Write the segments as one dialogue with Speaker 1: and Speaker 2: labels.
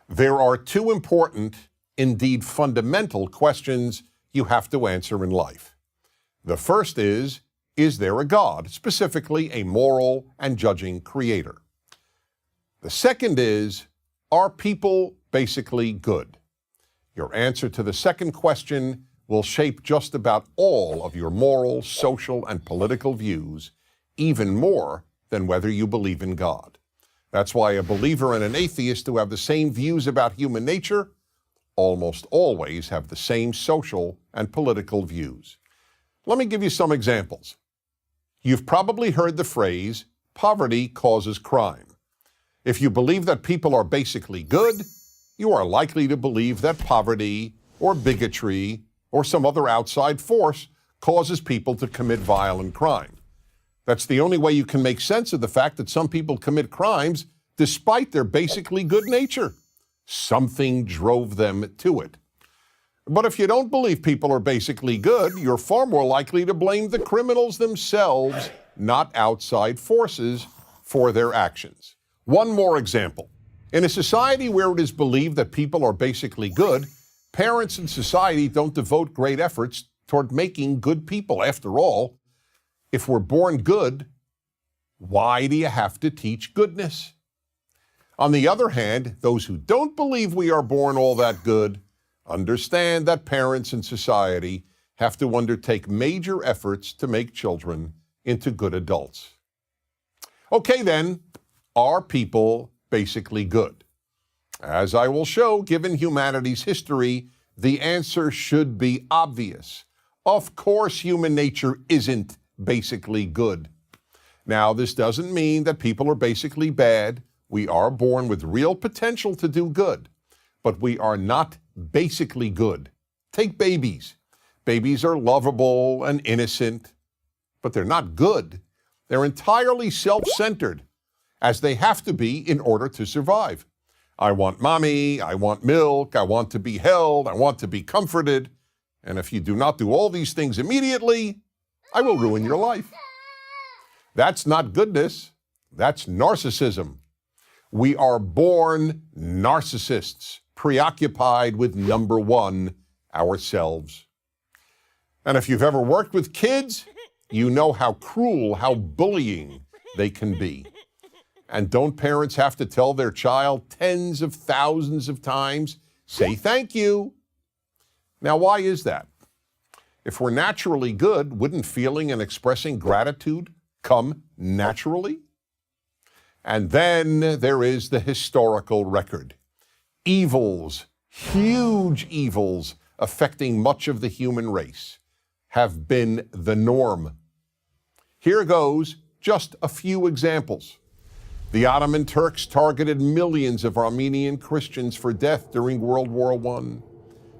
Speaker 1: There are two important, indeed fundamental questions you have to answer in life. The first is there a God, specifically a moral and judging creator? The second is, are people basically good? Your answer to the second question will shape just about all of your moral, social, and political views, even more than whether you believe in God. That's why a believer and an atheist who have the same views about human nature almost always have the same social and political views. Let me give you some examples. You've probably heard the phrase, poverty causes crime. If you believe that people are basically good, you are likely to believe that poverty or bigotry or some other outside force causes people to commit violent crime. That's the only way you can make sense of the fact that some people commit crimes despite their basically good nature. Something drove them to it. But if you don't believe people are basically good, you're far more likely to blame the criminals themselves, not outside forces, for their actions. One more example. In a society where it is believed that people are basically good, parents in society don't devote great efforts toward making good people. After all, if we're born good, why do you have to teach goodness? On the other hand, those who don't believe we are born all that good understand that parents in society have to undertake major efforts to make children into good adults. Okay then, are people basically good? As I will show, given humanity's history, the answer should be obvious. Of course, human nature isn't basically good. Now, this doesn't mean that people are basically bad. We are born with real potential to do good, but we are not basically good. Take babies. Babies are lovable and innocent, but they're not good. They're entirely self-centered, as they have to be in order to survive. I want mommy, I want milk, I want to be held, I want to be comforted, and if you do not do all these things immediately, I will ruin your life. That's not goodness, that's narcissism. We are born narcissists, preoccupied with number one, ourselves. And if you've ever worked with kids, you know how cruel, how bullying they can be. And don't parents have to tell their child tens of thousands of times, say thank you? Now, why is that? If we're naturally good, wouldn't feeling and expressing gratitude come naturally? And then there is the historical record. Evils, huge evils affecting much of the human race have been the norm. Here goes just a few examples. The Ottoman Turks targeted millions of Armenian Christians for death during World War I.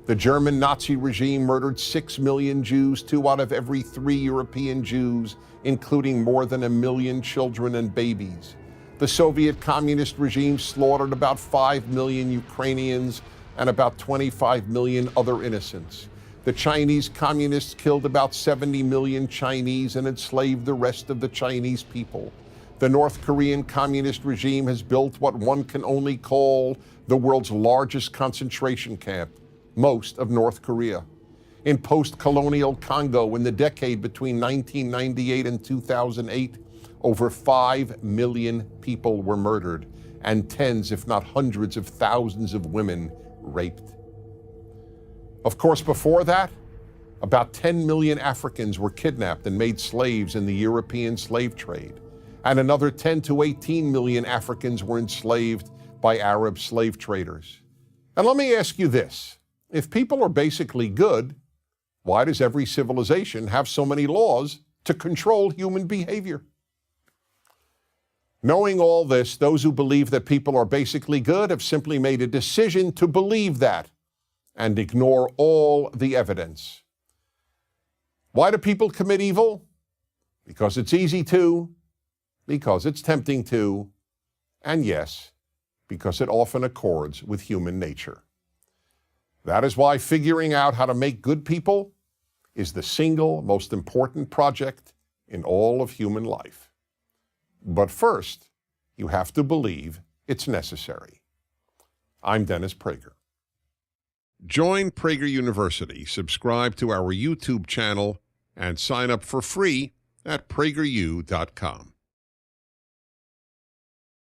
Speaker 1: The German Nazi regime murdered 6 million Jews, 2 out of every 3 European Jews, including more than 1 million children and babies. The Soviet communist regime slaughtered about 5 million Ukrainians and about 25 million other innocents. The Chinese communists killed about 70 million Chinese and enslaved the rest of the Chinese people. The North Korean communist regime has built what one can only call the world's largest concentration camp, most of North Korea. In post-colonial Congo in the decade between 1998 and 2008, over 5 million people were murdered and tens, if not hundreds of thousands of women raped. Of course, before that, about 10 million Africans were kidnapped and made slaves in the European slave trade. And another 10 to 18 million Africans were enslaved by Arab slave traders. And let me ask you this. If people are basically good, why does every civilization have so many laws to control human behavior? Knowing all this, those who believe that people are basically good have simply made a decision to believe that and ignore all the evidence. Why do people commit evil? Because it's easy to, because it's tempting to, and yes, because it often accords with human nature. That is why figuring out how to make good people is the single most important project in all of human life. But first, you have to believe it's necessary. I'm Dennis Prager. Join Prager University, subscribe to our YouTube channel, and sign up for free at prageru.com.